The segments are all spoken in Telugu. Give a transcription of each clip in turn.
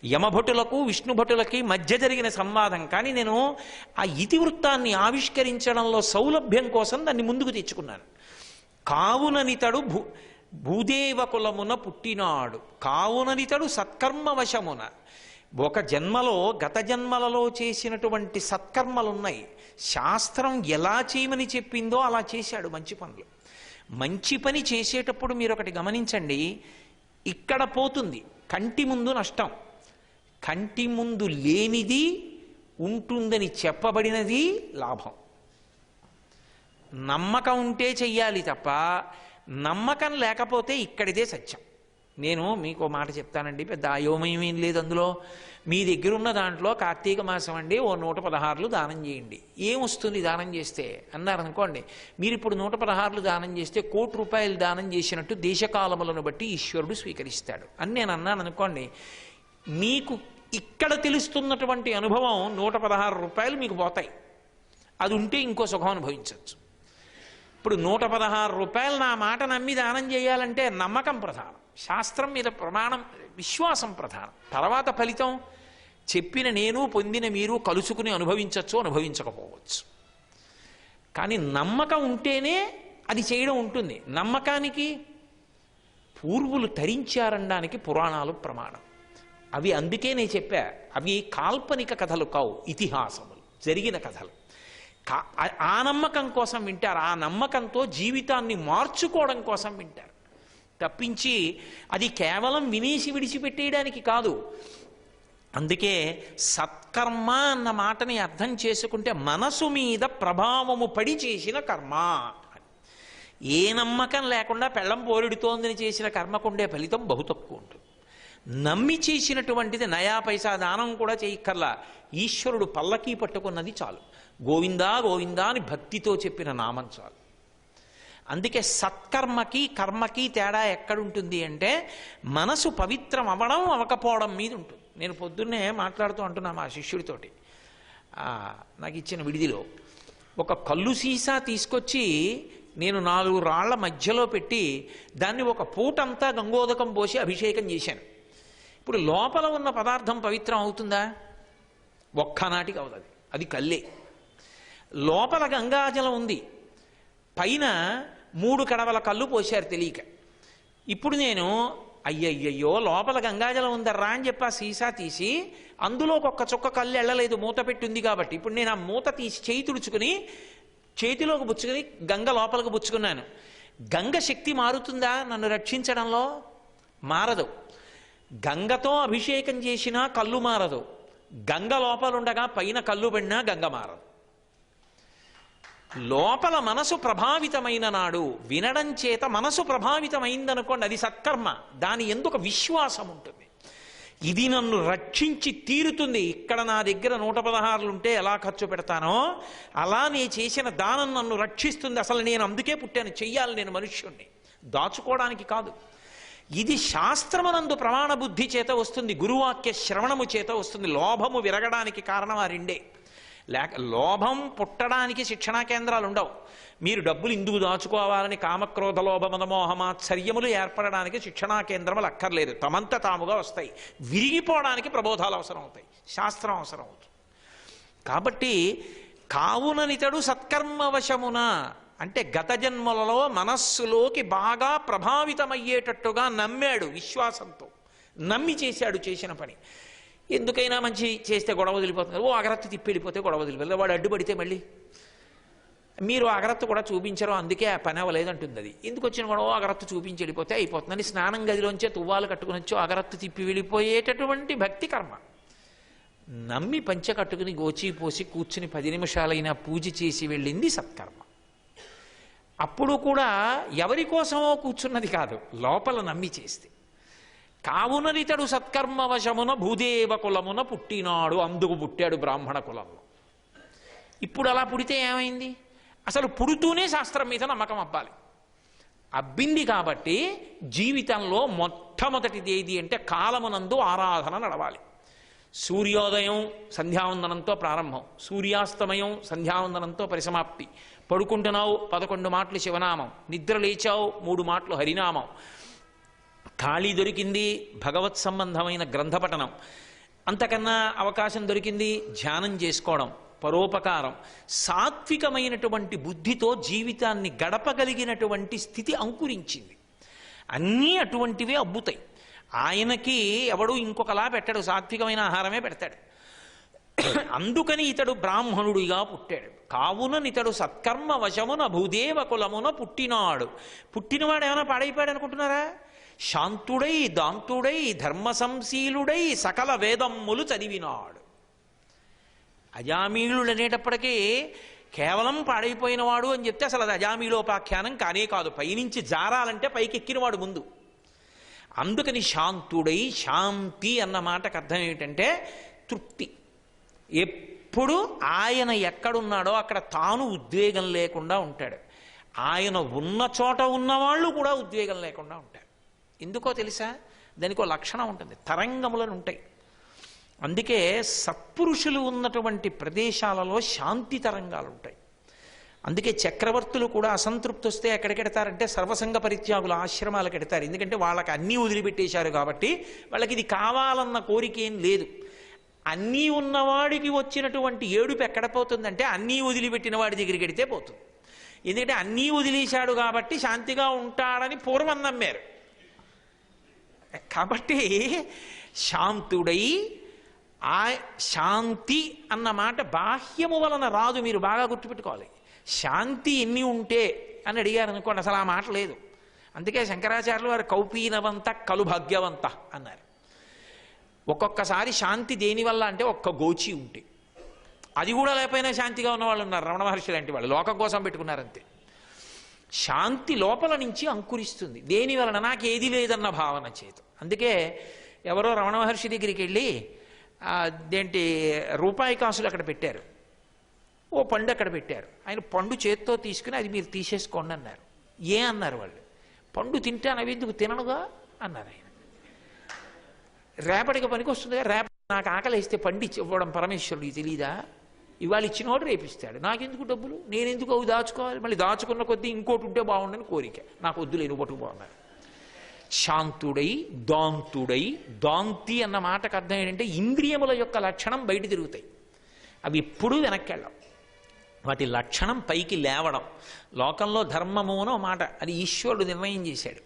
యమభటులకు విష్ణుభటులకి మధ్య జరిగిన సంవాదం. కానీ నేను ఆ ఇతివృత్తాన్ని ఆవిష్కరించడంలో సౌలభ్యం కోసం దాన్ని ముందుకు తెచ్చుకున్నాను. కావుననితడు భూదేవ కులమున పుట్టినాడు, కావుననితడు సత్కర్మవశమున. ఒక జన్మలో గత జన్మలలో చేసినటువంటి సత్కర్మలున్నాయి. శాస్త్రం ఎలా చేయమని చెప్పిందో అలా చేశాడు మంచి పనులు. మంచి పని చేసేటప్పుడు మీరు ఒకటి గమనించండి, ఇక్కడ పోతుంది కంటి ముందు నష్టం, కంటి ముందు లేనిది ఉంటుందని చెప్పబడినది లాభం. నమ్మకం ఉంటే చెయ్యాలి తప్ప నమ్మకం లేకపోతే ఇక్కడిదే సత్యం. నేను మీకు మాట చెప్తానండి, పెద్ద అయోమయం ఏం లేదు అందులో. మీ దగ్గర ఉన్న దాంట్లో కార్తీక మాసం అండి ఓ 116 దానం చేయండి, ఏమొస్తుంది దానం చేస్తే అన్నారనుకోండి. మీరు ఇప్పుడు 116 దానం చేస్తే ₹1,00,00,000 దానం చేసినట్టు దేశకాలములను బట్టి ఈశ్వరుడు స్వీకరిస్తాడు అని నేను అన్నాను అనుకోండి. మీకు ఇక్కడ తెలుస్తున్నటువంటి అనుభవం ₹116 మీకు పోతాయి. అది ఉంటే ఇంకో సుఖం అనుభవించవచ్చు. ఇప్పుడు ₹116 నా మాట నమ్మి దానం చేయాలంటే నమ్మకం ప్రధానం, శాస్త్రం మీద ప్రమాణం విశ్వాసం ప్రధానం. తర్వాత ఫలితం చెప్పిన నేను పొందిన మీరు కలుసుకుని అనుభవించవచ్చు, అనుభవించకపోవచ్చు. కానీ నమ్మకం ఉంటేనే అది చేయడం ఉంటుంది. నమ్మకానికి పూర్వులు తరించారనడానికి పురాణాలు ప్రమాణం. అవి అందుకే నేను చెప్పా, అవి కాల్పనిక కథలు కావు, ఇతిహాసములు, జరిగిన కథలు. ఆ నమ్మకం కోసం వింటారు, ఆ నమ్మకంతో జీవితాన్ని మార్చుకోవడం కోసం వింటారు తప్పించి అది కేవలం వినేసి విడిచిపెట్టేయడానికి కాదు. అందుకే సత్కర్మ అన్న మాటని అర్థం చేసుకుంటే మనసు మీద ప్రభావము పడి చేసిన కర్మ. ఏ నమ్మకం లేకుండా పెళ్ళం పోరెడుతోందని చేసిన కర్మకుండే ఫలితం బహు తక్కువ ఉంటుంది. నమ్మి చేసినటువంటిది నయా పైసా దానం కూడా చేయక్కర్లా, ఈశ్వరుడు పల్లకీ పట్టుకున్నది చాలు, గోవిందా గోవిందా అని భక్తితో చెప్పిన నామం చాలు. అందుకే సత్కర్మకి కర్మకి తేడా ఎక్కడుంటుంది అంటే మనసు పవిత్రం అవ్వడం అవ్వకపోవడం మీద ఉంటుంది. నేను పొద్దున్నే మాట్లాడుతూ అంటున్నా మా శిష్యుడితోటి, నాకు ఇచ్చిన విడిదిలో ఒక కళ్ళు సీసా తీసుకొచ్చి నేను 4 రాళ్ల మధ్యలో పెట్టి దాన్ని ఒక పూటంతా గంగోదకం పోసి అభిషేకం చేశాను. ఇప్పుడు లోపల ఉన్న పదార్థం పవిత్రం అవుతుందా? ఒక్కనాటికి అవుతుంది, అది కల్లే. లోపల గంగాజలం ఉంది, పైన 3 కడవల కళ్ళు పోశారు తెలియక. ఇప్పుడు నేను అయ్యయ్యో లోపల గంగాజలం ఉందర్రా అని చెప్పి ఆ సీసా తీసి అందులోకి ఒక్క చుక్క కళ్ళు వెళ్ళలేదు, మూత పెట్టుంది కాబట్టి. ఇప్పుడు నేను ఆ మూత తీసి చేయి తుడుచుకుని చేతిలోకి బుచ్చుకుని గంగ లోపలికి బుచ్చుకున్నాను. గంగ శక్తి మారుతుందా నన్ను రక్షించడంలో? మారదు. గంగతో అభిషేకం చేసినా కళ్ళు మారదు, గంగ లోపలుండగా పైన కళ్ళు పడినా గంగ మారదు. లోపల మనసు ప్రభావితమైన నాడు వినడం చేత మనసు ప్రభావితమైందనుకోండి, అది సత్కర్మ, దాని ఎందుకు విశ్వాసం ఉంటుంది. ఇది నన్ను రక్షించి తీరుతుంది, ఇక్కడ నా దగ్గర 116 ఉంటే ఎలా ఖర్చు పెడతానో అలా నేను చేసిన దానం నన్ను రక్షిస్తుంది. అసలు నేను అందుకే పుట్టాను, చెయ్యాలి నేను మనుష్యుణ్ణి, దాచుకోవడానికి కాదు. ఇది శాస్త్రమనందు ప్రమాణ బుద్ధి చేత వస్తుంది, గురువాక్య శ్రవణము చేత వస్తుంది. లోభము విరగడానికి కారణం ఆ రెండే. లోభం పుట్టడానికి శిక్షణా కేంద్రాలు ఉండవు. మీరు డబ్బులు ఇందుకు దాచుకోవాలని కామక్రోధ లోభ మదమోహమాత్సర్యములు ఏర్పడడానికి శిక్షణా కేంద్రములు అక్కర్లేదు, తమంత తాముగా వస్తాయి. విరిగిపోవడానికి ప్రబోధాలు అవసరం అవుతాయి, శాస్త్రం అవసరం అవుతుంది. కాబట్టి కావుననితడు సత్కర్మవశమున అంటే గత జన్మలలో మనస్సులోకి బాగా ప్రభావితమయ్యేటట్టుగా నమ్మాడు, విశ్వాసంతో నమ్మి చేశాడు చేసిన పని. ఎందుకైనా మంచి చేస్తే గొడవ వదిలిపోతుంది, ఓ అగరత్తు తిప్పి వెళ్ళిపోతే గొడవ వదిలిపోతుంది, వాడు అడ్డుపడితే మళ్ళీ మీరు అగరత్తు కూడా చూపించరు అందుకే ఆ పని అవ్వలేదంటుంది. అది ఎందుకు వచ్చిన గొడవ, అగరత్తు చూపించి వెళ్ళిపోతే అయిపోతుందని స్నానం గదిలోంచే తువ్వాలు కట్టుకుని వచ్చో అగరత్తు తిప్పి వెళ్ళిపోయేటటువంటి భక్తి కర్మ. నమ్మి పంచె కట్టుకుని గోచి పోసి కూర్చుని 10 నిమిషాలైనా పూజ చేసి వెళ్ళింది సత్కర్మ. అప్పుడు కూడా ఎవరి కోసమో కూర్చున్నది కాదు, లోపల నమ్మి చేస్తే. కావుననితడు సత్కర్మవశమున భూదేవ కులమున పుట్టినాడు, అందుకు పుట్టాడు బ్రాహ్మణ కులంలో. ఇప్పుడు అలా పుడితే ఏమైంది? అసలు పుడుతూనే శాస్త్రం మీద నమ్మకం అబ్బాలి. అబ్బింది కాబట్టి జీవితంలో మొట్టమొదటిది ఏది అంటే కాలమునందు ఆరాధన నడవాలి. సూర్యోదయం సంధ్యావందనంతో ప్రారంభం, సూర్యాస్తమయం సంధ్యావందనంతో పరిసమాప్తి. పడుకుంటున్నావు 11 మాటలు శివనామం, నిద్ర లేచావు 3 మాటలు హరినామం, ఖాళీ దొరికింది భగవత్ సంబంధమైన గ్రంథపఠనం, అంతకన్నా అవకాశం దొరికింది ధ్యానం చేసుకోవడం, పరోపకారం, సాత్వికమైనటువంటి బుద్ధితో జీవితాన్ని గడపగలిగినటువంటి స్థితి అంకురించింది. అన్నీ అటువంటివే అబ్బుతాయి. ఆయనకి ఎవడు ఇంకొకలా పెట్టాడు, సాత్వికమైన ఆహారమే పెడతాడు. అందుకని ఇతడు బ్రాహ్మణుడిగా పుట్టాడు. కావుననితడు సత్కర్మ వశమున భూదేవ కులమున పుట్టినాడు. పుట్టినవాడు ఏమైనా పాడైపోయాడు అనుకుంటున్నారా? శాంతుడై దాంతుడై ధర్మ సంశీలుడై సకల వేదమ్ములు చదివినాడు. అజామీళుడు అనేటప్పటికీ కేవలం పాడైపోయినవాడు అని చెప్తే అసలు అది అజామీలోపాఖ్యానం కానే కాదు. పైనుంచి జారాలంటే పైకి ఎక్కినవాడు ముందు. అందుకని శాంతుడై, శాంతి అన్న మాటకు అర్థం ఏమిటంటే తృప్తి. ఎప్పుడు ఆయన ఎక్కడున్నాడో అక్కడ తాను ఉద్వేగం లేకుండా ఉంటాడు. ఆయన ఉన్న చోట ఉన్నవాళ్ళు కూడా ఉద్వేగం లేకుండా ఉంటారు. ఎందుకో తెలుసా? దానికి ఒక లక్షణం ఉంటుంది, తరంగములను ఉంటాయి. అందుకే సత్పురుషులు ఉన్నటువంటి ప్రదేశాలలో శాంతి తరంగాలు ఉంటాయి. అందుకే చక్రవర్తులు కూడా అసంతృప్తి వస్తే ఎక్కడికెడతారంటే సర్వసంగ పరిత్యాగుల ఆశ్రమాలకు ఎడతారు. ఎందుకంటే వాళ్ళకి అన్నీ వదిలిపెట్టేశారు కాబట్టి వాళ్ళకి ఇది కావాలన్న కోరిక ఏం లేదు. అన్నీ ఉన్నవాడికి వచ్చినటువంటి ఏడుపు ఎక్కడ పోతుందంటే అన్నీ వదిలిపెట్టిన వాడి దగ్గరికి ఎడితే పోతుంది. ఎందుకంటే అన్నీ వదిలేశాడు కాబట్టి శాంతిగా ఉంటాడని పూర్వం నమ్మారు. కాబట్టి శాంతుడై, ఆ శాంతి అన్న మాట బాహ్యము వలన రాదు, మీరు బాగా గుర్తుపెట్టుకోవాలి. శాంతి ఎన్ని ఉంటే అని అడిగారు అనుకోండి, అసలు ఆ మాట లేదు. అందుకే శంకరాచార్యులు వారు కౌపీనవంత కలు భాగ్యవంత అన్నారు. ఒక్కొక్కసారి శాంతి దేనివల్ల అంటే ఒక్క గోచి ఉంటే, అది కూడా లేకపోయినా శాంతిగా ఉన్న వాళ్ళు ఉన్నారు. రమణ మహర్షి లాంటి వాళ్ళు లోకం కోసం పెట్టుకున్నారంతే. శాంతి లోపల నుంచి అంకురిస్తుంది. దేని వలన? నాకు ఏది లేదన్న భావన చేత. అందుకే ఎవరో రమణ మహర్షి దగ్గరికి వెళ్ళి అదేంటి రూపాయి కాసులు అక్కడ పెట్టారు, ఓ పండు అక్కడ పెట్టారు. ఆయన పండు చేత్తో తీసుకుని అది మీరు తీసేసుకోండి అన్నారు. ఏ అన్నారు వాళ్ళు? పండు తింటాను, అవి ఎందుకు తిననుగా అన్నారు ఆయన. రేపటికి పనికి వస్తుందిగా, రేపటి నాకు ఆకలి వేస్తే పండి ఇవ్వడం పరమేశ్వరుడికి తెలీదా? ఇవాళ ఇచ్చినోడు రేపిస్తాడు, నాకెందుకు డబ్బులు, నేనెందుకు అవి దాచుకోవాలి? మళ్ళీ దాచుకున్న కొద్దీ ఇంకోటి ఉంటే బాగుండని కోరిక, నాకు వద్దులేను పట్టుకుపోన్నారు. శాంతుడై దాంతుడై, దాంతి అన్న మాటకు అర్థం ఏంటంటే ఇంద్రియముల యొక్క లక్షణం బయట తిరుగుతాయి, అవి ఎప్పుడూ వెనక్కి వెళ్ళం. వాటి లక్షణం పైకి లేవడం. లోకంలో ధర్మము అనో మాట, అది ఈశ్వరుడు నిర్ణయం చేశాడు.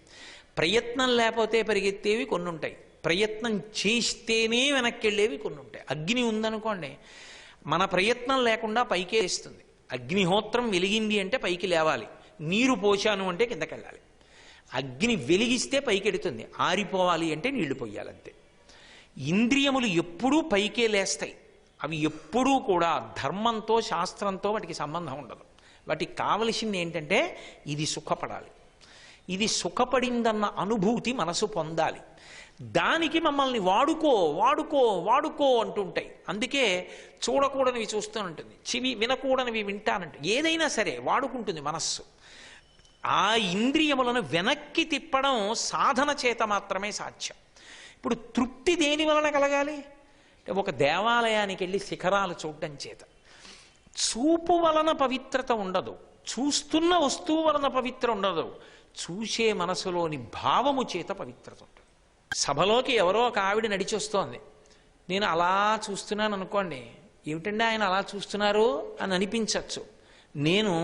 ప్రయత్నం లేకపోతే పరిగెత్తేవి కొన్ని ఉంటాయి, ప్రయత్నం చేస్తేనే వెనక్కి వెళ్ళేవి కొన్ని ఉంటాయి. అగ్ని ఉందనుకోండి, మన ప్రయత్నం లేకుండా పైకే వేస్తుంది. అగ్నిహోత్రం వెలిగింది అంటే పైకి లేవాలి, నీరు పోశాను అంటే కిందకి వెళ్ళాలి. అగ్ని వెలిగిస్తే పైకెడుతుంది, ఆరిపోవాలి అంటే నీళ్లు పోయాలంతే. ఇంద్రియములు ఎప్పుడూ పైకే లేస్తాయి. అవి ఎప్పుడూ కూడా ధర్మంతో శాస్త్రంతో వాటికి సంబంధం ఉండదు. వాటికి కావలసింది ఏంటంటే ఇది సుఖపడాలి, ఇది సుఖపడిందన్న అనుభూతి మనసు పొందాలి. దానికి మమ్మల్ని వాడుకో వాడుకో వాడుకో అంటుంటాయి. అందుకే చూడకూడనివి చూస్తూ ఉంటుంది, చెవి వినకూడనివి వింటానంటే, ఏదైనా సరే వాడుకుంటుంది మనస్సు. ఆ ఇంద్రియములను వెనక్కి తిప్పడం సాధన చేత మాత్రమే సాధ్యం. ఇప్పుడు తృప్తి దేని వలన కలగాలి? ఒక దేవాలయానికి వెళ్ళి శిఖరాలు చూడడం చేత. చూపు వలన పవిత్రత ఉండదు, చూస్తున్న వస్తువు వలన పవిత్ర ఉండదు, చూసే మనసులోని భావము చేత పవిత్రత ఉంటుంది. సభలోకి ఎవరో ఒక ఆవిడ నడిచి వస్తోంది, నేను అలా చూస్తున్నాను అనుకోండి, ఏమిటండి ఆయన అలా చూస్తున్నారు అని అనిపించవచ్చు. నేను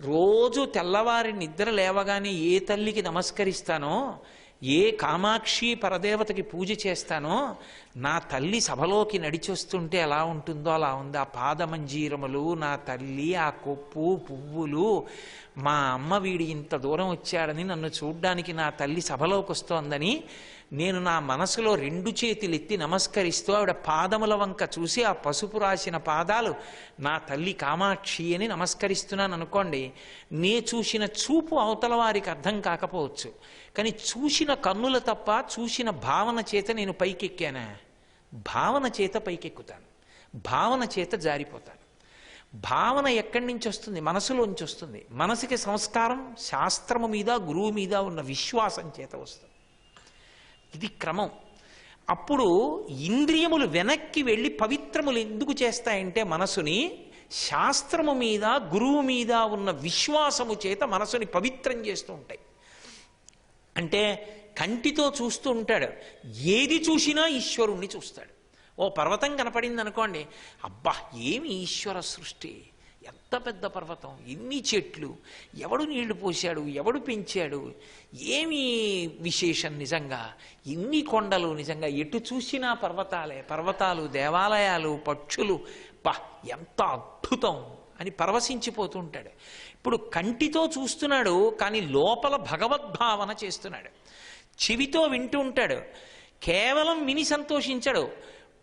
రోజు తెల్లవారి నిద్ర లేవగానే ఏ తల్లికి నమస్కరిస్తానో, ఏ కామాక్షి పరదేవతకి పూజ చేస్తానో, నా తల్లి సభలోకి నడిచొస్తుంటే ఎలా ఉంటుందో అలా ఉంది. ఆ పాదమంజీరములు, నా తల్లి, ఆ కొప్పు పువ్వులు, మా అమ్మ వీడి ఇంత దూరం వచ్చాడని నన్ను చూడ్డానికి నా తల్లి సభలోకి వస్తోందని నేను నా మనసులో రెండు చేతులెత్తి నమస్కరిస్తూ ఆవిడ పాదముల వంక చూసి ఆ పసుపు రాసిన పాదాలు నా తల్లి కామాక్షి అని నమస్కరిస్తున్నాను అనుకోండి. నే చూసిన చూపు అవతల వారికి అర్థం కాకపోవచ్చు, కానీ చూసిన కన్నుల తప్ప చూసిన భావన చేత నేను పైకెక్కానా? భావన చేత పైకెక్కుతాను, భావన చేత జారిపోతాను. భావన ఎక్కడి నుంచి వస్తుంది? మనసులోంచి వస్తుంది. మనసుకి సంస్కారం శాస్త్రము మీద గురువు మీద ఉన్న విశ్వాసం చేత వస్తుంది. ఇది క్రమం. అప్పుడు ఇంద్రియములు వెనక్కి వెళ్ళి పవిత్రములు ఎందుకు చేస్తాయంటే మనసుని శాస్త్రము మీద గురువు మీద ఉన్న విశ్వాసము చేత మనసుని పవిత్రం చేస్తూ ఉంటాయి. అంటే కంటితో చూస్తూ ఉంటాడు, ఏది చూసినా ఈశ్వరుణ్ణి చూస్తాడు. ఓ పర్వతం కనపడింది అనుకోండి, అబ్బా ఏమి ఈశ్వర సృష్టి, ఎంత పెద్ద పర్వతం, ఎన్ని చెట్లు, ఎవడు నీళ్లు పోశాడు, ఎవడు పెంచాడు, ఏమి విశేషం నిజంగా, ఇన్ని కొండలు, నిజంగా ఎటు చూసినా పర్వతాలే, పర్వతాలు, దేవాలయాలు, పక్షులు, బా ఎంత అద్భుతం అని పరవశించిపోతుంటాడు. ఇప్పుడు కంటితో చూస్తున్నాడు, కానీ లోపల భగవద్భావన చేస్తున్నాడు. చెవితో వింటూ ఉంటాడు, కేవలం విని సంతోషించడు.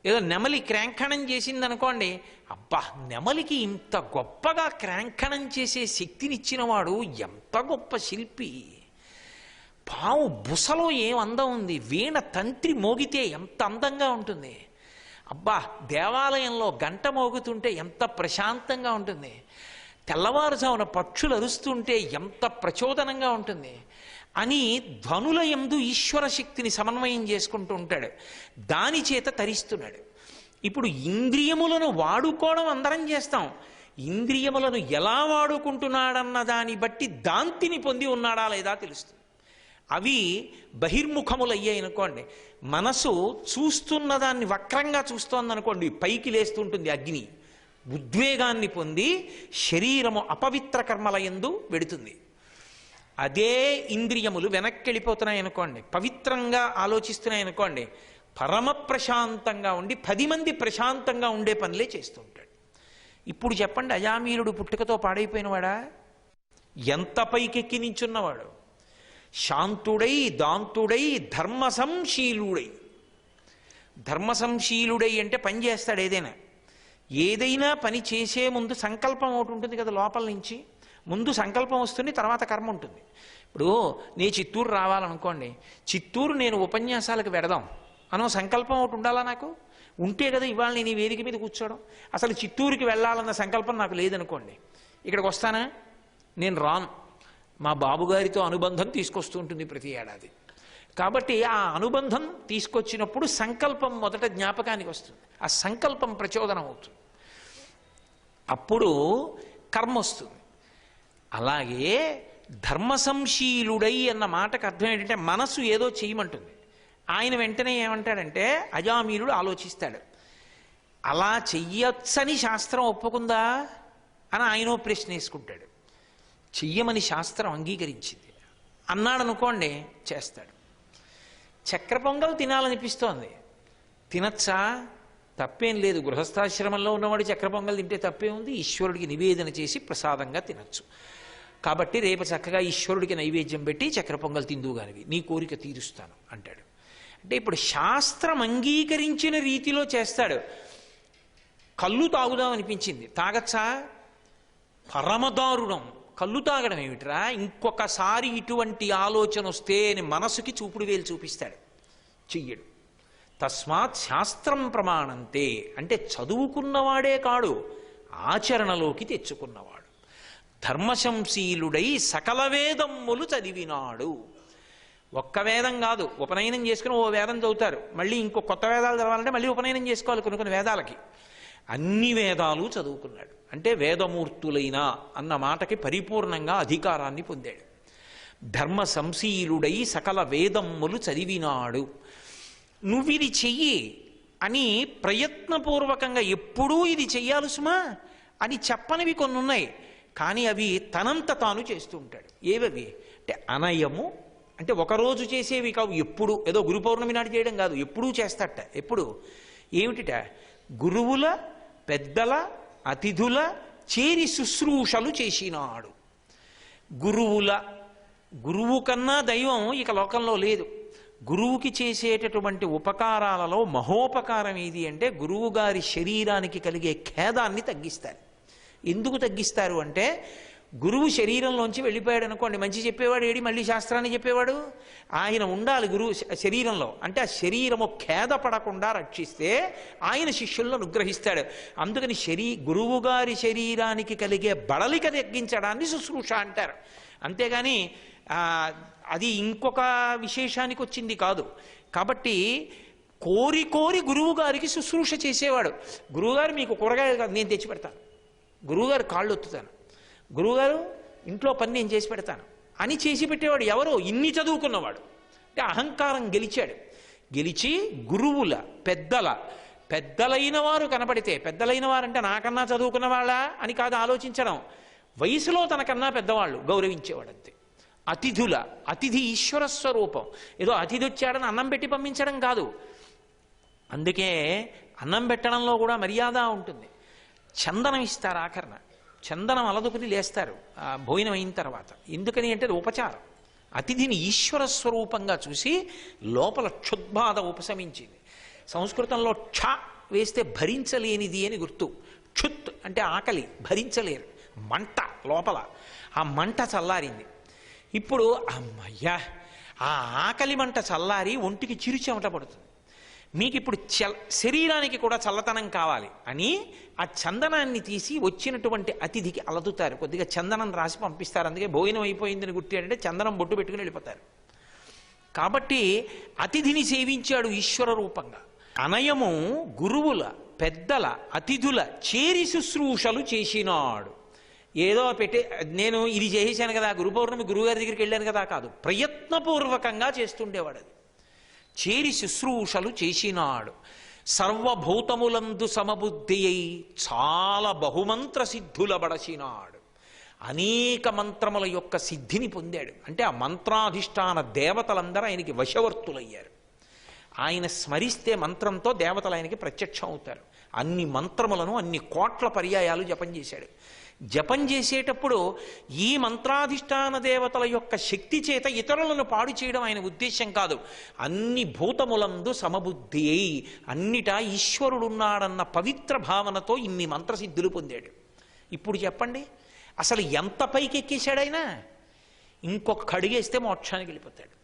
ఏదో నెమలి క్రాంఖణం చేసిందనుకోండి, అబ్బా నెమలికి ఇంత గొప్పగా క్రాంఖణం చేసే శక్తినిచ్చినవాడు ఎంత గొప్ప శిల్పి, పావు బుసలో ఏం అందం ఉంది, వీణ తంత్రి మోగితే ఎంత అందంగా ఉంటుంది, అబ్బా దేవాలయంలో గంట మోగుతుంటే ఎంత ప్రశాంతంగా ఉంటుంది, తెల్లవారుజామున పక్షులు అరుస్తుంటే ఎంత ప్రచోదనంగా ఉంటుంది అని ధ్వనుల యందు ఈశ్వర శక్తిని సమన్వయం చేసుకుంటూ ఉంటాడు. దాని చేత తరిస్తున్నాడు. ఇప్పుడు ఇంద్రియములను వాడుకోవడం అందరం చేస్తాం, ఇంద్రియములను ఎలా వాడుకుంటున్నాడన్న దాన్ని బట్టి దాంతిని పొంది ఉన్నాడా లేదా తెలుస్తుంది. అవి బహిర్ముఖములయ్యాయి అనుకోండి, మనసు చూస్తున్న దాన్ని వక్రంగా చూస్తోందనుకోండి, పైకి లేస్తుంటుంది అగ్ని, ఉద్వేగాన్ని పొంది శరీరము అపవిత్ర కర్మల యందు వెడుతుంది. అదే ఇంద్రియములు వెనక్కి వెళ్ళిపోతున్నాయి అనుకోండి, పవిత్రంగా ఆలోచిస్తున్నాయి అనుకోండి, పరమ ప్రశాంతంగా ఉండి 10 మంది ప్రశాంతంగా ఉండే పనులే చేస్తూ ఉంటాడు. ఇప్పుడు చెప్పండి, అజామీలుడు పుట్టుకతో పాడైపోయినవాడా? ఎంత పైకెక్కి నించున్నవాడు, శాంతుడై దాంతుడై ధర్మ సంశీలుడై. ధర్మ సంశీలుడై అంటే పని చేస్తాడు. ఏదైనా పని చేసే ముందు సంకల్పం ఒకటి ఉంటుంది కదా, లోపల నుంచి ముందు సంకల్పం వస్తుంది, తర్వాత కర్మ ఉంటుంది. ఇప్పుడు నేను చిత్తూరు రావాలనుకోండి, చిత్తూరు నేను ఉపన్యాసాలకు వెడదాం అనో సంకల్పం ఒకటి ఉండాలా నాకు? ఉంటే కదా ఇవాళ నేను ఈ వేదిక మీద కూర్చోవడం. అసలు చిత్తూరుకి వెళ్ళాలన్న సంకల్పం నాకు లేదనుకోండి, ఇక్కడికి వస్తానా? నేను రాను. మా బాబుగారితో అనుబంధం తీసుకొస్తూ ఉంటుంది ప్రతి ఏడాది. కాబట్టి ఆ అనుబంధం తీసుకొచ్చినప్పుడు సంకల్పం మొదట జ్ఞాపకానికి వస్తుంది, ఆ సంకల్పం ప్రచోదనం అవుతుంది, అప్పుడు కర్మ వస్తుంది. అలాగే ధర్మ సంశీలుడై అన్న మాటకు అర్థం ఏంటంటే మనసు ఏదో చేయమంటుంది, ఆయన వెంటనే ఏమంటాడంటే అజామీలుడు ఆలోచిస్తాడు, అలా చెయ్యొచ్చని శాస్త్రం ఒప్పుకుందా అని ఆయన ప్రశ్న వేసుకుంటాడు. చెయ్యమని శాస్త్రం అంగీకరించింది అన్నాడు అనుకోండి, చేస్తాడు. చక్కెర పొంగల్ తినాలనిపిస్తోంది, తినచ్చా? తప్పేం లేదు. గృహస్థాశ్రమంలో ఉన్నవాడు చక్కెర పొంగల్ తింటే తప్పే ఉంది, ఈశ్వరుడికి నివేదన చేసి ప్రసాదంగా తినచ్చు. కాబట్టి రేపు చక్కగా ఈశ్వరుడికి నైవేద్యం పెట్టి చక్కెర పొంగల్ తిందువుగానివి, నీ కోరిక తీరుస్తాను అంటాడు. అంటే ఇప్పుడు శాస్త్రం అంగీకరించిన రీతిలో చేస్తాడు. కళ్ళు తాగుదాం అనిపించింది, తాగచ్చా? పరమదారుణం. కళ్ళు తాగడం ఏమిట్రా, ఇంకొకసారి ఇటువంటి ఆలోచన వస్తే అని మనసుకి చూపుడు వేలు చూపిస్తాడు, చెయ్యడు. తస్మాత్ శాస్త్రం ప్రమాణంతే అంటే చదువుకున్నవాడే కాడు, ఆచరణలోకి తెచ్చుకున్నవాడు. ధర్మశంశీలుడై సకల వేదమ్ములు చదివినాడు. ఒక్క వేదం కాదు, ఉపనయనం చేసుకుని ఓ వేదం చదువుతారు, మళ్ళీ ఇంకో కొత్త వేదాలు చదవాలంటే మళ్ళీ ఉపనయనం చేసుకోవాలి కొన్ని వేదాలకి. అన్ని వేదాలు చదువుకున్నాడు అంటే వేదమూర్తులైన అన్న మాటకి పరిపూర్ణంగా అధికారాన్ని పొందాడు. ధర్మ సంశీలుడై సకల వేదమ్ములు చదివినాడు. నువ్విది చెయ్యి అని ప్రయత్నపూర్వకంగా ఎప్పుడూ ఇది చెయ్యాలి సుమా అని చెప్పనివి కొన్ని ఉన్నాయి, కానీ అవి తనంత తాను చేస్తూ ఉంటాడు. ఏవవి అంటే అనయము, అంటే ఒకరోజు చేసేవి కావు, ఎప్పుడు ఏదో గురు పౌర్ణమి నాటి చేయడం కాదు, ఎప్పుడూ చేస్తాట. ఎప్పుడు ఏమిటిట? గురువుల పెద్దల అతిథుల చేరి శుశ్రూషలు చేసినాడు. గురువు కన్నా దైవం ఇక లోకంలో లేదు. గురువుకి చేసేటటువంటి ఉపకారాలలో మహోపకారం ఏది అంటే గురువు గారి శరీరానికి కలిగే ఖేదాన్ని తగ్గిస్తారు. ఎందుకు తగ్గిస్తారు అంటే గురువు శరీరంలోంచి వెళ్ళిపోయాడు అనుకోండి, మంచి చెప్పేవాడు ఏడి మళ్ళీ శాస్త్రాన్ని చెప్పేవాడు? ఆయన ఉండాలి గురువు శరీరంలో, అంటే ఆ శరీరము ఖేదపడకుండా రక్షిస్తే ఆయన శిష్యులను అనుగ్రహిస్తాడు. అందుకని గురువు గారి శరీరానికి కలిగే బడలిక తగ్గించడాన్ని శుశ్రూష అంటారు. అంతేగాని అది ఇంకొక విశేషానికి వచ్చింది కాదు. కాబట్టి కోరి గురువు గారికి శుశ్రూష చేసేవాడు. గురువుగారు మీకు కూరగాయలు కాదు నేను తెచ్చి పెడతాను, గురువుగారు కాళ్ళు ఒత్తుతాను, గురువుగారు ఇంట్లో పని నేను చేసి పెడతాను అని చేసి పెట్టేవాడు. ఎవరో ఇన్ని చదువుకున్నవాడు. అంటే అహంకారం గెలిచాడు. గెలిచి గురువుల పెద్దలైన వారు కనపడితే, పెద్దలైన వారంటే నాకన్నా చదువుకున్న వాళ్ళ అని కాదు ఆలోచించడం, వయసులో తనకన్నా పెద్దవాళ్ళు గౌరవించేవాడంతే. అతిథి ఈశ్వర స్వరూపం. ఏదో అతిథి వచ్చాడని అన్నం పెట్టి పంపించడం కాదు. అందుకే అన్నం పెట్టడంలో కూడా మర్యాద ఉంటుంది. చందనం ఇస్తారు ఆఖరణ, చందనం అలదుకుని లేస్తారు భోజనం అయిన తర్వాత. ఎందుకని అంటే అది ఉపచారం. అతిథిని ఈశ్వర స్వరూపంగా చూసి లోపల క్షుద్బాధ ఉపశమించింది. సంస్కృతంలో క్ష వేస్తే భరించలేనిది అని గుర్తు. క్షుత్ అంటే ఆకలి, భరించలేరు, మంట లోపల. ఆ మంట చల్లారింది. ఇప్పుడు అమ్మయ్యా, ఆ ఆకలి మంట చల్లారి ఒంటికి చిరుచెమట పడుతుంది. మీకు ఇప్పుడు శరీరానికి కూడా చల్లతనం కావాలి అని ఆ చందనాన్ని తీసి వచ్చినటువంటి అతిథికి అలదుతారు. కొద్దిగా చందనం రాసి పంపిస్తారు. అందుకే భోజనం అయిపోయిందని గుర్తేంటంటే చందనం బొట్టు పెట్టుకుని వెళ్ళిపోతారు. కాబట్టి అతిథిని సేవించాడు ఈశ్వర రూపంగా. అనయము గురువుల పెద్దల అతిథుల చేరి శుశ్రూషలు చేసినాడు. ఏదో నేను ఇది చేసేసాను కదా, గురు పౌర్ణమి గురువుగారి దగ్గరికి వెళ్ళాను కదా కాదు, ప్రయత్నపూర్వకంగా చేస్తుండేవాడు. అది చేరి శుశ్రూషలు చేసినాడు. సర్వభూతములందు సమబుద్ధి అయి చాలా బహుమంత్ర సిద్ధుల బడసినాడు. అనేక మంత్రముల యొక్క సిద్ధిని పొందాడు. అంటే ఆ మంత్రాధిష్టాన దేవతలందరూ ఆయనకి వశవర్తులయ్యారు. ఆయన స్మరిస్తే మంత్రంతో దేవతలు ఆయనకి ప్రత్యక్షం అవుతారు. అన్ని మంత్రములను అన్ని కోట్ల పర్యాయాలు జపం చేశాడు. జపం చేసేటప్పుడు ఈ మంత్రాధిష్టాన దేవతల యొక్క శక్తి చేత ఇతరులను పాడు చేయడం ఆయన ఉద్దేశం కాదు. అన్ని భూతములందు సమబుద్ధి అయి అన్నిటా ఈశ్వరుడున్నాడన్న పవిత్ర భావనతో ఇన్ని మంత్రసిద్ధులు పొందాడు. ఇప్పుడు చెప్పండి, అసలు ఎంత పైకి ఎక్కేశాడైనా? ఇంకొక అడుగేస్తే మోక్షానికి వెళ్ళిపోతాడు.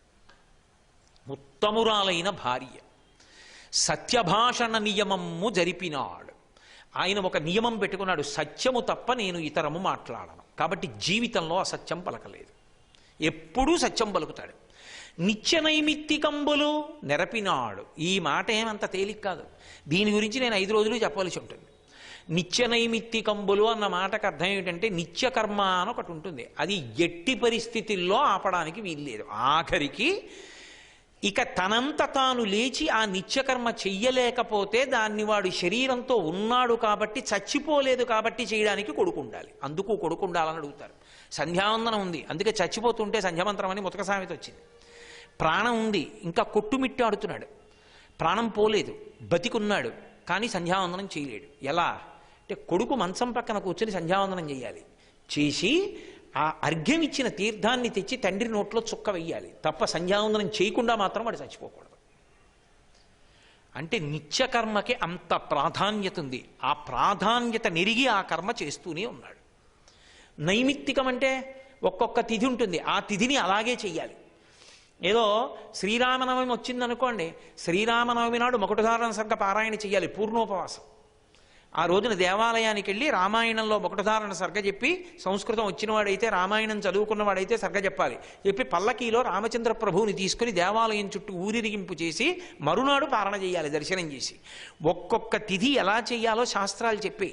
ఉత్తమురాలైన భార్య, సత్యభాషణ నియమము జరిపినాడు. ఆయన ఒక నియమం పెట్టుకున్నాడు, సత్యము తప్ప నేను ఇతరము మాట్లాడను. కాబట్టి జీవితంలో అసత్యం పలకలేదు, ఎప్పుడూ సత్యం పలుకుతాడు. నిత్య నైమిత్తికంబులు నెరపినాడు. ఈ మాట ఏమంత తేలిక కాదు. దీని గురించి నేను 5 రోజులు చెప్పవలసి ఉంటుంది. నిత్య నైమిత్తికంబులు అన్న మాటకు అర్థం ఏమిటంటే నిత్యకర్మ అని ఒకటి ఉంటుంది. అది ఎట్టి పరిస్థితుల్లో ఆపడానికి వీల్లేదు. ఆఖరికి ఇక తనంత తాను లేచి ఆ నిత్యకర్మ చెయ్యలేకపోతే దాన్ని వాడు శరీరంతో ఉన్నాడు కాబట్టి, చచ్చిపోలేదు కాబట్టి చేయడానికి కొడుకు ఉండాలి. అందుకు కొడుకు ఉండాలని అడుగుతారు. సంధ్యావందనం ఉంది, అందుకే చచ్చిపోతుంటే సంధ్యామంత్రం అని ముతక సామెత వచ్చింది. ప్రాణం ఉంది, ఇంకా కొట్టుమిట్టాడుతున్నాడు, ప్రాణం పోలేదు, బతికున్నాడు, కానీ సంధ్యావందనం చేయలేడు. ఎలా అంటే కొడుకు మంచం పక్కన కూర్చొని సంధ్యావందనం చేయాలి. చేసి ఆ అర్ఘ్యం ఇచ్చిన తీర్థాన్ని తెచ్చి తండ్రి నోట్లో చుక్క వెయ్యాలి. తప్ప సంధ్యావందనం చేయకుండా మాత్రం వాడు చచ్చిపోకూడదు. అంటే నిత్యకర్మకి అంత ప్రాధాన్యత ఉంది. ఆ ప్రాధాన్యత నెరిగి ఆ కర్మ చేస్తూనే ఉన్నాడు. నైమిత్తికం అంటే ఒక్కొక్క తిథి ఉంటుంది, ఆ తిథిని అలాగే చెయ్యాలి. ఏదో శ్రీరామనవమి వచ్చిందనుకోండి, శ్రీరామనవమి నాడు మొకటధారణ సర్గ పారాయణ చెయ్యాలి, పూర్ణోపవాసం. ఆ రోజున దేవాలయానికి వెళ్ళి రామాయణంలో మొకటధారణ సర్గ చెప్పి, సంస్కృతం వచ్చినవాడైతే రామాయణం చదువుకున్నవాడైతే సర్గ చెప్పాలి. చెప్పి పల్లకీలో రామచంద్ర ప్రభువుని తీసుకుని దేవాలయం చుట్టూ ఊరిరిగింపు చేసి మరునాడు పారణ చేయాలి దర్శనం చేసి. ఒక్కొక్క తిథి ఎలా చేయాలో శాస్త్రాలు చెప్పి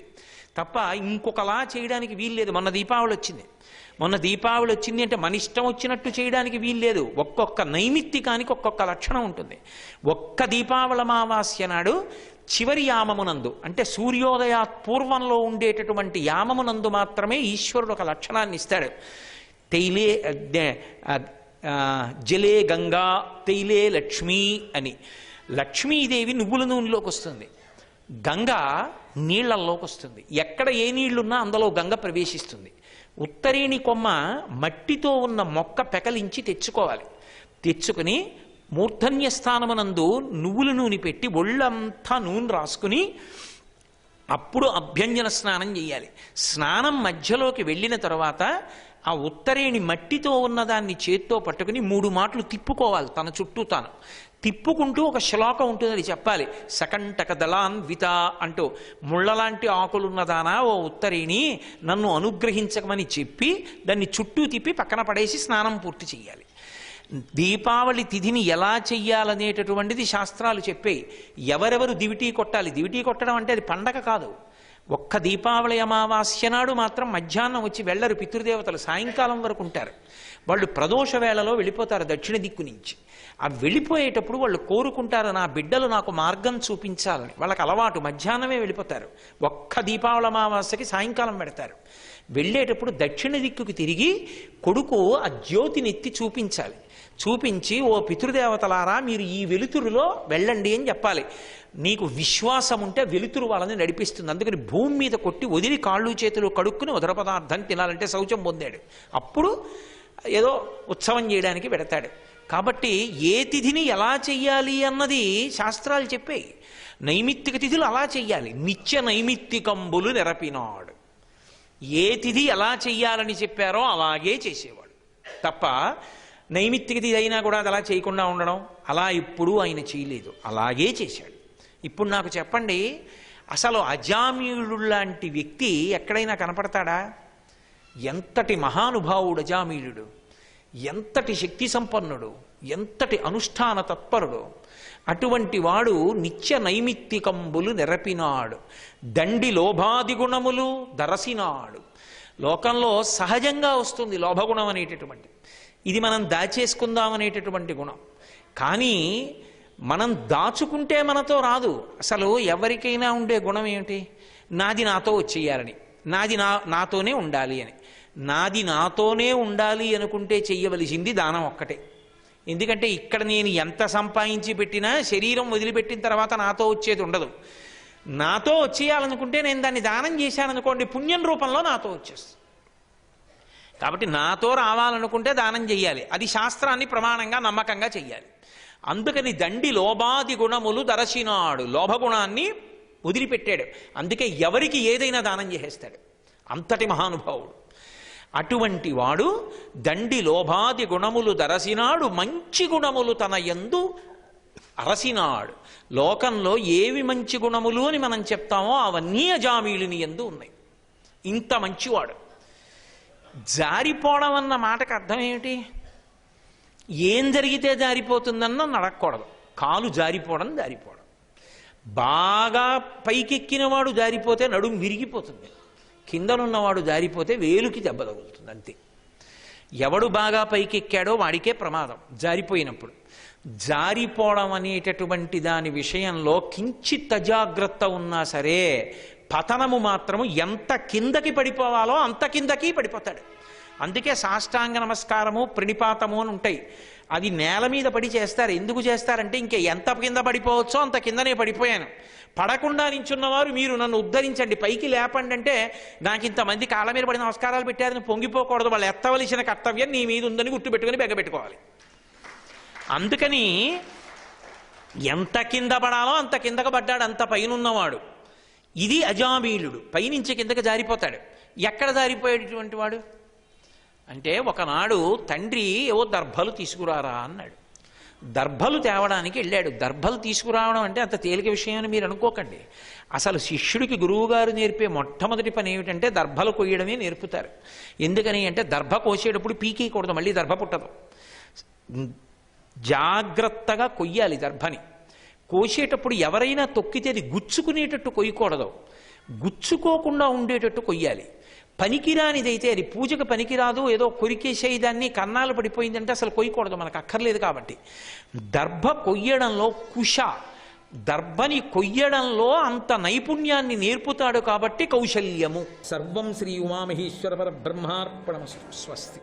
తప్ప ఇంకొకలా చేయడానికి వీల్లేదు. మొన్న దీపావళి వచ్చింది అంటే మన ఇష్టం వచ్చినట్టు చేయడానికి వీల్లేదు. ఒక్కొక్క నైమిత్తికానికి ఒక్కొక్క లక్షణం ఉంటుంది. ఒక్క దీపావళి అమావాస్య నాడు చివరి యామమునందు అంటే సూర్యోదయాత్ పూర్వంలో ఉండేటటువంటి యామమునందు మాత్రమే ఈశ్వరుడు ఒక లక్షణాన్ని ఇస్తాడు. తైలే జలే గంగా తైలే లక్ష్మీ అని. లక్ష్మీదేవి నువ్వుల నూనెలోకి వస్తుంది, గంగ నీళ్లల్లోకి వస్తుంది. ఎక్కడ ఏ నీళ్లున్నా అందులో గంగ ప్రవేశిస్తుంది. ఉత్తరేణి కొమ్మ మట్టితో ఉన్న మొక్క పెకలించి తెచ్చుకోవాలి. తెచ్చుకుని మూర్ధన్య స్థానమునందు నువ్వుల నూనె పెట్టి ఒళ్ళంతా నూనె రాసుకుని అప్పుడు అభ్యంజన స్నానం చేయాలి. స్నానం మధ్యలోకి వెళ్ళిన తర్వాత ఆ ఉత్తరేణి మట్టితో ఉన్నదాన్ని చేత్తో పట్టుకుని 3 మాటలు తిప్పుకోవాలి. తన చుట్టూ తాను తిప్పుకుంటూ ఒక శ్లోకం ఉంటుంది, అది చెప్పాలి. సకంటక దళాన్విత అంటూ, ముళ్ళలాంటి ఆకులున్నదానా ఓ ఉత్తరేణి నన్ను అనుగ్రహించకమని చెప్పి దాన్ని చుట్టూ తిప్పి పక్కన పడేసి స్నానం పూర్తి చెయ్యాలి. దీపావళి తిథిని ఎలా చెయ్యాలనేటటువంటిది శాస్త్రాలు చెప్పాయి. ఎవరెవరు దివిటీ కొట్టాలి. దివిటీ కొట్టడం అంటే అది పండగ కాదు, ఒక్క దీపావళి అమావాస్య నాడు మాత్రం మధ్యాహ్నం వచ్చి వెళ్ళరు పితృదేవతలు, సాయంకాలం వరకు ఉంటారు. వాళ్ళు ప్రదోష వేళలో వెళ్ళిపోతారు దక్షిణ దిక్కు నుంచి. ఆ వెళ్ళిపోయేటప్పుడు వాళ్ళు కోరుకుంటారు, నా బిడ్డలు నాకు మార్గం చూపించాలని. వాళ్ళకి అలవాటు, మధ్యాహ్నమే వెళ్ళిపోతారు. ఒక్క దీపావళి అమావాస్యకి సాయంకాలం పెడతారు. వెళ్ళేటప్పుడు దక్షిణ దిక్కుకి తిరిగి కొడుకు ఆ జ్యోతిని ఎత్తి చూపించాలి. చూపించి, ఓ పితృదేవతలారా మీరు ఈ వెలుతురులో వెళ్ళండి అని చెప్పాలి. నీకు విశ్వాసం ఉంటే వెలుతురు వాళ్ళని నడిపిస్తుంది. అందుకని భూమి మీద కొట్టి వదిలి కాళ్ళు చేతులు కడుక్కుని ఉదర పదార్థం తినాలంటే శౌచం పొందాడు. అప్పుడు ఏదో ఉత్సవం చేయడానికి పెడతాడు. కాబట్టి ఏ తిథిని ఎలా చెయ్యాలి అన్నది శాస్త్రాలు చెప్పాయి. నైమిత్తిక తిథులు అలా చెయ్యాలి. నిత్య నైమిత్తికంబులు నెరపినాడు. ఏ తిథి ఎలా చెయ్యాలని చెప్పారో అలాగే చేసేవాడు తప్ప నైమిత్తిక తిథి అయినా కూడా అది అలా చేయకుండా ఉండడం అలా ఎప్పుడూ ఆయన చేయలేదు, అలాగే చేశాడు. ఇప్పుడు నాకు చెప్పండి, అసలు అజామీయుడు లాంటి వ్యక్తి ఎక్కడైనా కనపడతాడా? ఎంతటి మహానుభావుడు అజామీయుడు, ఎంతటి శక్తి సంపన్నుడు, ఎంతటి అనుష్ఠాన తత్పరుడు. అటువంటి వాడు నిత్య నైమిత్తికంబులు నెరపినాడు, దండి లోభాది గుణములు దరసినాడు. లోకంలో సహజంగా వస్తుంది లోభగుణం అనేటటువంటి, ఇది మనం దాచేసుకుందాం అనేటటువంటి గుణం. కానీ మనం దాచుకుంటే మనతో రాదు. అసలు ఎవరికైనా ఉండే గుణం ఏమిటి? నాది నాతో వచ్చేయాలని, నాది నాతోనే ఉండాలి అని. నాది నాతోనే ఉండాలి అనుకుంటే చెయ్యవలసింది దానం ఒక్కటే. ఎందుకంటే ఇక్కడ నేను ఎంత సంపాదించి పెట్టినా శరీరం వదిలిపెట్టిన తర్వాత నాతో వచ్చేది ఉండదు. నాతో వచ్చేయాలనుకుంటే నేను దాన్ని దానం చేశాననుకోండి, పుణ్యం రూపంలో నాతో వచ్చేస్తుంది. కాబట్టి నాతో రావాలనుకుంటే దానం చెయ్యాలి. అది శాస్త్రాన్ని ప్రమాణంగా నమ్మకంగా చెయ్యాలి. అందుకని దండి లోభాది గుణములు దరసినాడు, లోభగుణాన్ని వదిలిపెట్టాడు. అందుకే ఎవరికి ఏదైనా దానం చేసేస్తాడు, అంతటి మహానుభావుడు. అటువంటి వాడు దండి లోభాది గుణములు దరసినాడు, మంచి గుణములు తన యందు అరసినాడు. లోకంలో ఏవి మంచి గుణములు అని మనం చెప్తామో అవన్నీ అజామీయుని యందు ఉన్నాయి. ఇంత మంచివాడు. జారిపోవడం అన్న మాటకు అర్థం ఏమిటి? ఏం జరిగితే జారిపోతుందన్న నడకూడదు. కాలు జారిపోవడం జారిపోవడం. బాగా పైకెక్కిన వాడు జారిపోతే నడుం విరిగిపోతుంది, కిందనున్నవాడు జారిపోతే వేలుకి దెబ్బ తగులుతుంది, అంతే. ఎవడు బాగా పైకెక్కాడో వాడికే ప్రమాదం జారిపోయినప్పుడు. జారిపోవడం అనేటటువంటి దాని విషయంలో కించిత్ అజాగ్రత్త ఉన్నా సరే పతనము మాత్రము ఎంత కిందకి పడిపోవాలో అంత కిందకి పడిపోతాడు. అందుకే సాష్టాంగ నమస్కారము ప్రణిపాతము అని ఉంటాయి. అది నేల మీద పడి చేస్తారు. ఎందుకు చేస్తారంటే ఇంకా ఎంత కింద పడిపోవచ్చో అంత కిందనే పడిపోయాను, పడకుండా నించున్నవారు మీరు నన్ను ఉద్ధరించండి, పైకి లేపండి అంటే, నాకు ఇంతమంది కాళ్ళ మీద పడి నమస్కారాలు పెట్టారని పొంగిపోకూడదు. వాళ్ళు ఎత్తవలసిన కర్తవ్యం నీ మీద ఉందని గుర్తుపెట్టుకుని బెగ్గబెట్టుకోవాలి. అందుకని ఎంత కింద పడాలో అంత కిందకు పడ్డాడు అంత పైనున్నవాడు. ఇది అజామీలుడు, పైనుంచి కిందకి జారిపోతాడు. ఎక్కడ జారిపోయేటటువంటి వాడు అంటే, ఒకనాడు తండ్రి ఏవో దర్భలు తీసుకురారా అన్నాడు. దర్భలు తేవడానికి వెళ్ళాడు. దర్భలు తీసుకురావడం అంటే అంత తేలిక విషయం అని మీరు అనుకోకండి. అసలు శిష్యుడికి గురువుగారు నేర్పే మొట్టమొదటి పని ఏమిటంటే దర్భలు కొయ్యడమే నేర్పుతారు. ఎందుకని అంటే దర్భ కోసేటప్పుడు పీకేయకూడదు, మళ్ళీ దర్భ పుట్టదు. జాగ్రత్తగా కొయ్యాలి దర్భని. కోసేటప్పుడు ఎవరైనా తొక్కితే అది గుచ్చుకునేటట్టు కొయ్యకూడదు, గుచ్చుకోకుండా ఉండేటట్టు కొయ్యాలి. పనికిరానిదైతే, అది పూజకు పనికిరాదు, ఏదో కొరికేసేయి దాన్ని కన్నాలు పడిపోయిందంటే అసలు కొయ్యకూడదు, మనకు అక్కర్లేదు. కాబట్టి దర్భ కొయ్యడంలో దర్భని కొయ్యడంలో అంత నైపుణ్యాన్ని నేర్పుతాడు. కాబట్టి కౌశల్యము. సర్వం శ్రీ ఉమామహేశ్వర పరబ్రహ్మార్పణమస్తు. స్వస్తి.